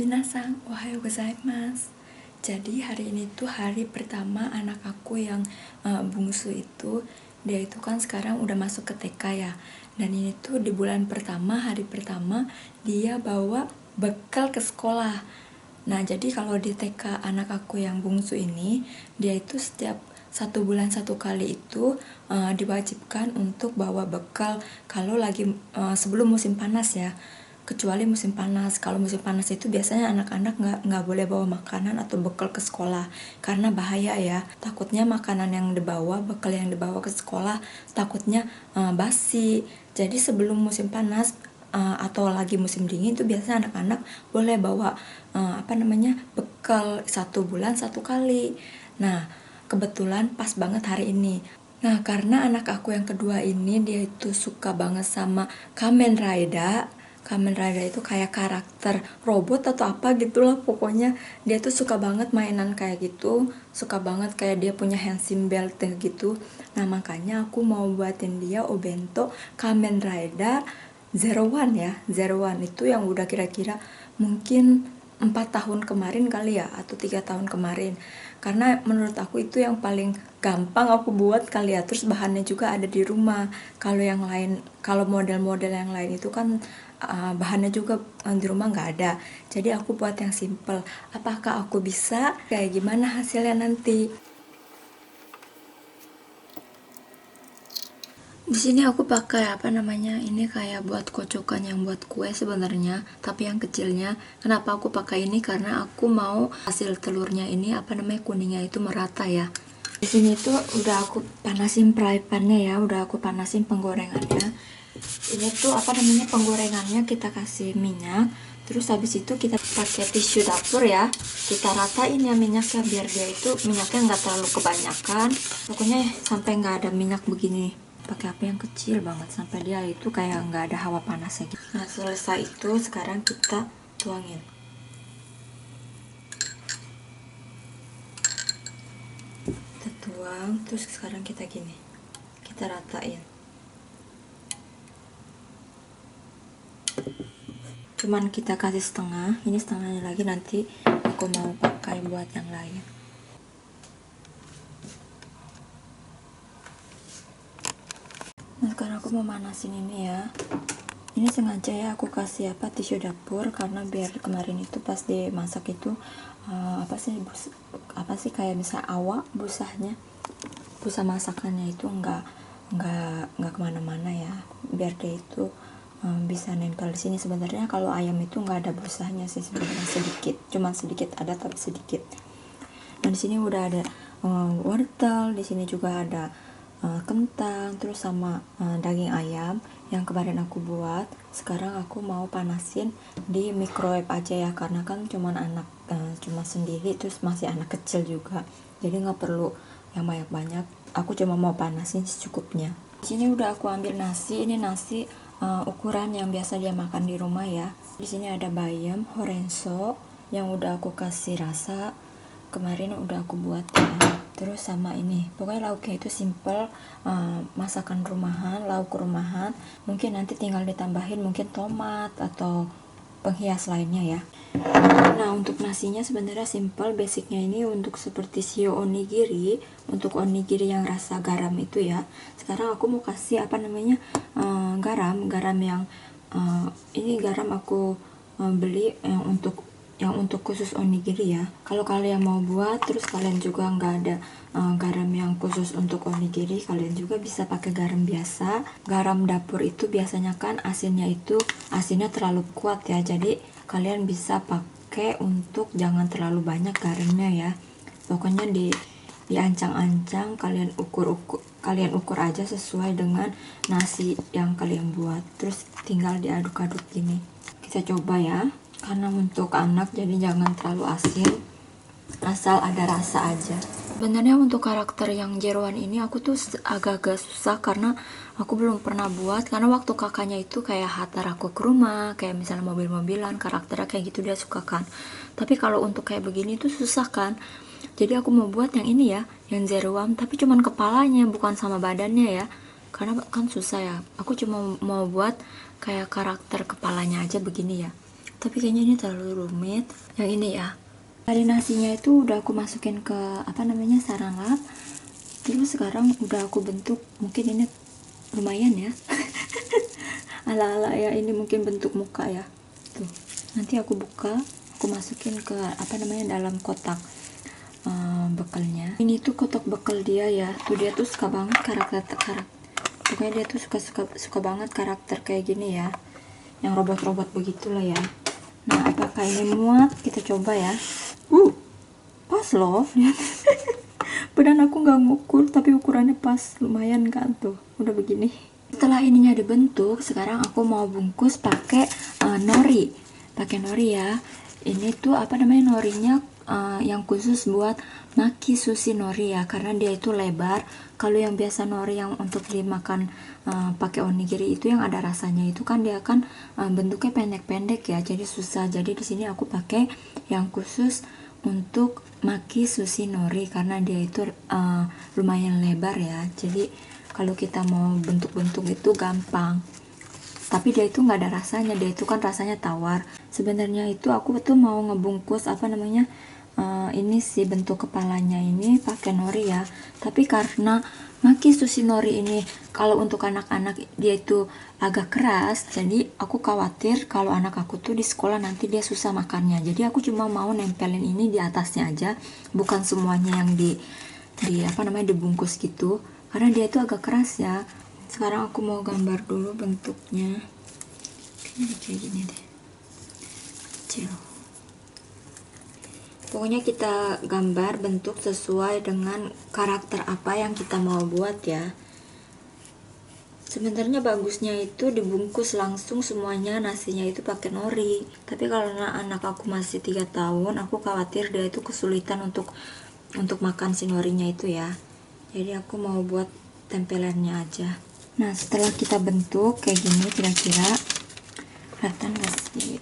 Minasan, ohayo gozaimasu. Jadi hari ini tuh hari pertama anak aku yang bungsu itu. Dia itu kan sekarang udah masuk ke TK ya. Dan ini tuh di bulan pertama, hari pertama dia bawa bekal ke sekolah. Nah jadi kalau di TK anak aku yang bungsu ini, dia itu setiap 1 bulan 1 kali itu diwajibkan untuk bawa bekal kalau lagi sebelum musim panas ya. Kecuali musim panas. Kalau musim panas itu biasanya anak-anak nggak boleh bawa makanan atau bekal ke sekolah karena bahaya ya. Takutnya makanan yang dibawa, bekal yang dibawa ke sekolah takutnya basi. Jadi sebelum musim panas atau lagi musim dingin itu biasanya anak-anak boleh bawa bekal 1 bulan 1 kali. Nah kebetulan pas banget hari ini. Nah karena anak aku yang kedua ini dia itu suka banget sama Kamen Rider. Kamen Rider itu kayak karakter robot atau apa gitulah, pokoknya dia tuh suka banget mainan kayak gitu, suka banget kayak dia punya Henshin belt gitu. Nah makanya aku mau buatin dia obento Kamen Rider Zero One ya. Zero One itu yang udah kira-kira mungkin 4 tahun kemarin kali ya, atau 3 tahun kemarin, karena menurut aku itu yang paling gampang aku buat kali ya. Terus bahannya juga ada di rumah. Kalau yang lain, kalau model-model yang lain itu kan bahannya juga di rumah nggak ada. Jadi aku buat yang simple. Apakah aku bisa? Kayak gimana hasilnya nanti? Di sini aku pakai ini kayak buat kocokan yang buat kue sebenarnya, tapi yang kecilnya. Kenapa aku pakai ini? Karena aku mau hasil telurnya ini kuningnya itu merata ya. Di sini tuh udah aku panasin fry pan-nya ya, udah aku panasin penggorengannya. Ini tuh penggorengannya kita kasih minyak. Terus habis itu kita pakai tisu dapur ya, kita ratain ya minyaknya biar dia itu minyaknya nggak terlalu kebanyakan. Pokoknya sampai nggak ada minyak begini. Pakai api yang kecil banget sampai dia itu kayak nggak ada hawa panasnya gitu. Nah selesai itu sekarang kita tuangin. Kita tuang, terus sekarang kita gini, kita ratain. Cuman kita kasih setengah, ini setengahnya lagi nanti aku mau pakai buat yang lain. Nah sekarang aku mau manasin ini ya. Ini sengaja ya aku kasih tisu dapur karena biar kemarin itu pas dimasak itu kayak misalnya awak busahnya, busa masakannya itu nggak kemana-mana ya, biar dia itu bisa nempel di sini. Sebenarnya kalau ayam itu nggak ada busahnya sih sebenarnya, sedikit, cuman sedikit ada tapi sedikit. Dan di sini udah ada wortel, di sini juga ada kentang, terus sama daging ayam yang kemarin aku buat. Sekarang aku mau panasin di microwave aja ya, karena kan cuma sendiri, terus masih anak kecil juga, jadi nggak perlu yang banyak-banyak. Aku cuma mau panasin secukupnya. Di sini udah aku ambil nasi. Ini nasi ukuran yang biasa dia makan di rumah ya. Di sini ada bayam, horenso yang udah aku kasih rasa, kemarin udah aku buat ya. Terus sama ini, pokoknya lauknya itu simple, masakan rumahan, lauk rumahan. Mungkin nanti tinggal ditambahin mungkin tomat atau penghias lainnya ya. Nah untuk nasinya sebenarnya simple, basicnya ini untuk seperti shio onigiri, untuk onigiri yang rasa garam itu ya. Sekarang aku mau kasih garam yang ini garam aku beli yang untuk khusus onigiri ya. Kalau kalian mau buat terus kalian juga nggak ada garam yang khusus untuk onigiri, kalian juga bisa pakai garam biasa. Garam dapur itu biasanya kan asinnya terlalu kuat ya, jadi kalian bisa pakai untuk jangan terlalu banyak garamnya ya. Pokoknya diancang-ancang, kalian ukur aja sesuai dengan nasi yang kalian buat. Terus tinggal diaduk-aduk gini. Kita coba ya. Karena untuk anak jadi jangan terlalu asin, asal ada rasa aja. Sebenarnya untuk karakter yang jeroan ini aku tuh agak-agak susah karena aku belum pernah buat, karena waktu kakaknya itu kayak hantar aku ke rumah, kayak misalnya mobil-mobilan, karakternya kayak gitu dia suka kan. Tapi kalau untuk kayak begini tuh susah kan. Jadi aku mau buat yang ini ya, yang jeroan, tapi cuman kepalanya bukan sama badannya ya. Karena kan susah ya. Aku cuma mau buat kayak karakter kepalanya aja begini ya. tapi kayaknya ini terlalu rumit. Yang ini ya, marinasinya itu udah aku masukin ke saran lap. Terus sekarang udah aku bentuk, mungkin ini lumayan ya. Ala-ala ya, ini mungkin bentuk muka ya. Tuh, nanti aku buka, aku masukin ke dalam kotak bekalnya. Ini tuh kotak bekal dia ya. Tuh dia tuh suka banget karakter. Pokoknya dia tuh suka banget karakter kayak gini ya. Yang robot-robot begitulah ya. Nah, apakah ini muat? Kita coba ya. Pas loh. Lihat. Padahal aku nggak ngukur, tapi ukurannya pas, lumayan kan tuh. Udah begini. Setelah ininya dibentuk, sekarang aku mau bungkus pakai nori. Pakai nori ya. Ini tuh norinya yang khusus buat maki sushi nori ya, karena dia itu lebar. Kalau yang biasa nori yang untuk dimakan pakai onigiri itu yang ada rasanya itu kan dia kan bentuknya pendek-pendek ya, jadi susah. Jadi di sini aku pakai yang khusus untuk maki sushi nori karena dia itu lumayan lebar ya. Jadi kalau kita mau bentuk-bentuk itu gampang. Tapi dia itu nggak ada rasanya, dia itu kan rasanya tawar. Sebenarnya itu aku tuh mau ngebungkus ini sih bentuk kepalanya ini pakai nori ya. Tapi karena maki sushi nori ini kalau untuk anak-anak dia itu agak keras, jadi aku khawatir kalau anak aku tuh di sekolah nanti dia susah makannya. Jadi aku cuma mau nempelin ini di atasnya aja, bukan semuanya yang dibungkus gitu, karena dia itu agak keras ya. Sekarang aku mau gambar dulu bentuknya. Kayaknya kayak gini deh, kecil. Pokoknya kita gambar bentuk sesuai dengan karakter apa yang kita mau buat ya. Sebenarnya bagusnya itu dibungkus langsung semuanya nasinya itu pakai nori. Tapi karena anak aku masih 3 tahun, aku khawatir dia itu kesulitan untuk makan si norinya itu ya. Jadi aku mau buat tempelannya aja. Nah, setelah kita bentuk kayak gini kira-kira kelihatan gak sih?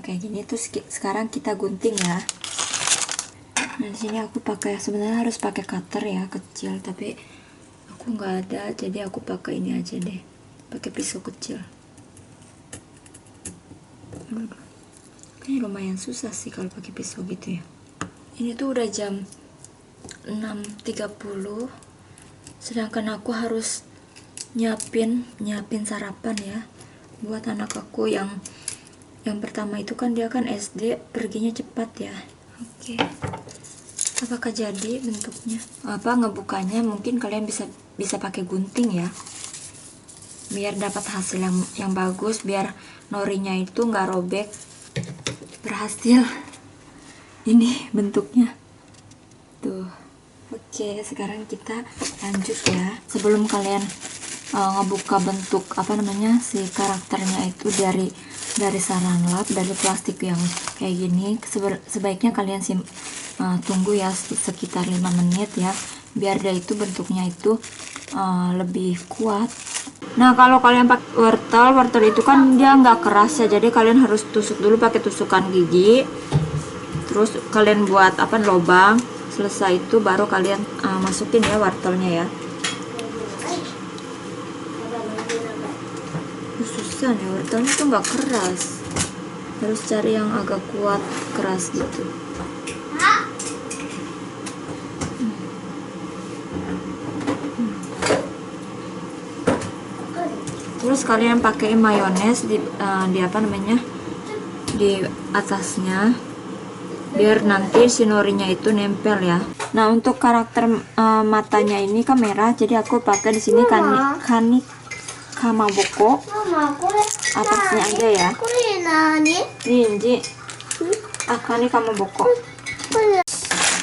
Kayak gini tuh sekarang kita gunting ya. Nah, di sini aku sebenarnya harus pakai cutter ya, kecil, tapi aku nggak ada, jadi aku pakai ini aja deh, pakai pisau kecil. Kayaknya lumayan susah sih kalau pakai pisau gitu ya. Ini tuh udah jam 6.30, sedangkan aku harus nyiapin sarapan ya buat anak aku yang pertama itu kan dia kan SD, perginya cepat ya. Oke. Apakah jadi bentuknya? Ngebukanya mungkin kalian bisa pakai gunting ya, biar dapat hasil yang bagus, biar norinya itu nggak robek. Berhasil. Ini bentuknya tuh. Oke, sekarang kita lanjut ya. Sebelum kalian ngebuka bentuk si karakternya itu dari saran lap, dari plastik yang kayak gini, sebaiknya kalian tunggu ya sekitar 5 menit ya, biar dia itu bentuknya itu lebih kuat. Nah, kalau kalian pakai wortel itu kan dia nggak keras ya, jadi kalian harus tusuk dulu pakai tusukan gigi. Terus kalian buat lubang, selesai itu baru kalian masukin ya wortelnya ya. Susah nih, wortelnya tuh nggak keras, harus cari yang agak kuat keras gitu. Terus kalian pakai mayones di atasnya, biar nanti si norinya itu nempel ya. Nah, untuk karakter matanya ini kan merah, jadi aku pakai di sini kani kamaboko atasnya aja ya. Ninji kani kamaboko.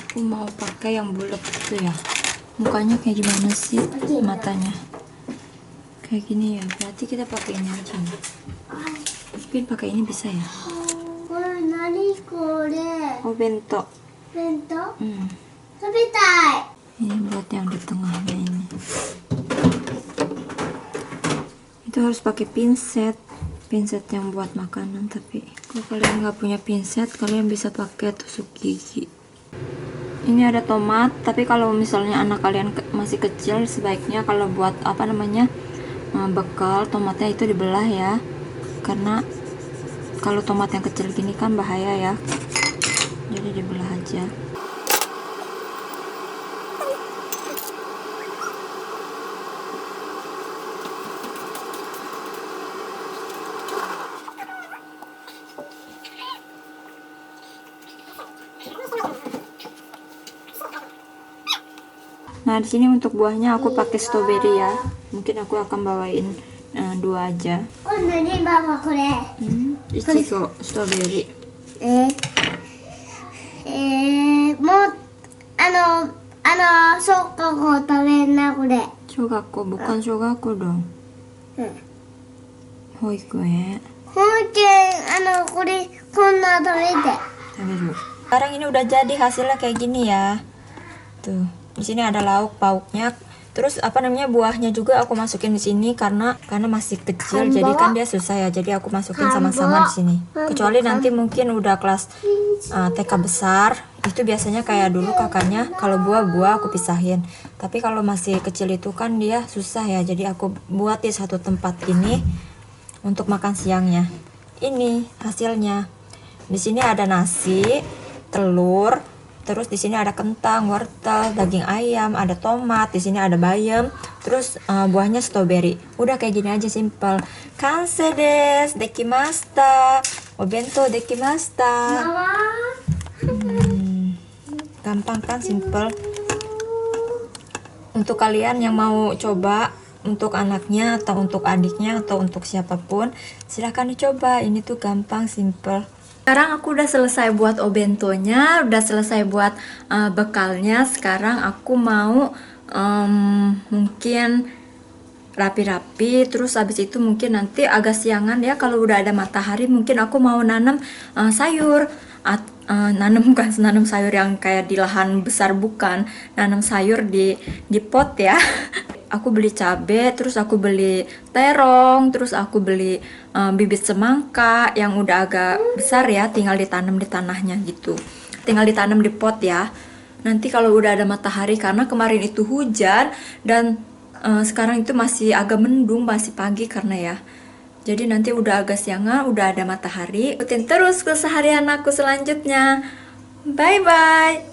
Aku mau pakai yang bulat gitu ya. Mukanya kayak gimana sih matanya? Kayak gini ya, berarti kita pakai ini aja. Mungkin pakai ini bisa ya. Oh, bento. Ini buat yang di tengahnya ini. Itu harus pakai pinset yang buat makanan. Tapi kalau kalian nggak punya pinset, kalian bisa pakai tusuk gigi. Ini ada tomat, tapi kalau misalnya anak kalian masih kecil, sebaiknya kalau buat bekal tomatnya itu dibelah ya, karena Kalau tomat yang kecil gini kan bahaya ya, jadi dibelah aja. Nah, di sini untuk buahnya aku pakai strawberry ya. Mungkin aku akan bawain 2 aja. Ichigo strawberry. 小学校食べんなこれ。 小学校 bukan 小学校 dong. 保育園。保育園これこんな食べて。 Sekarang ini udah jadi hasilnya kayak gini ya. Tuh, di sini ada lauk pauknya. Terus apa namanya buahnya juga aku masukin di sini karena masih kecil, jadi kan dia susah ya. Jadi aku masukin sama-sama di sini. Kecuali nanti mungkin udah kelas TK besar, itu biasanya kayak dulu kakaknya kalau buah-buah aku pisahin. Tapi kalau masih kecil itu kan dia susah ya. Jadi aku buat di satu tempat ini untuk makan siangnya. Ini hasilnya. Di sini ada nasi, telur, terus di sini ada kentang, wortel, daging ayam, ada tomat, di sini ada bayam, terus buahnya strawberry. Udah kayak gini aja simple. Kanse desu, dekimashita. Obento dekimashita. Gampang kan, simple. Untuk kalian yang mau coba untuk anaknya atau untuk adiknya atau untuk siapapun, silahkan dicoba. Ini tuh gampang, simple. Sekarang aku udah selesai buat obentonya, udah selesai buat bekalnya. Sekarang aku mau mungkin rapi-rapi, terus habis itu mungkin nanti agak siangan ya, kalau udah ada matahari mungkin aku mau nanam sayur. Bukan nanam sayur yang kayak di lahan besar, bukan, nanam sayur di pot ya. Aku beli cabai, terus aku beli terong, terus aku beli bibit semangka yang udah agak besar ya, tinggal ditanam di tanahnya gitu. Tinggal ditanam di pot ya. Nanti kalau udah ada matahari, karena kemarin itu hujan dan sekarang itu masih agak mendung, masih pagi karena ya. Jadi nanti udah agak siangan, udah ada matahari. Ikutin terus keseharian aku selanjutnya. Bye bye.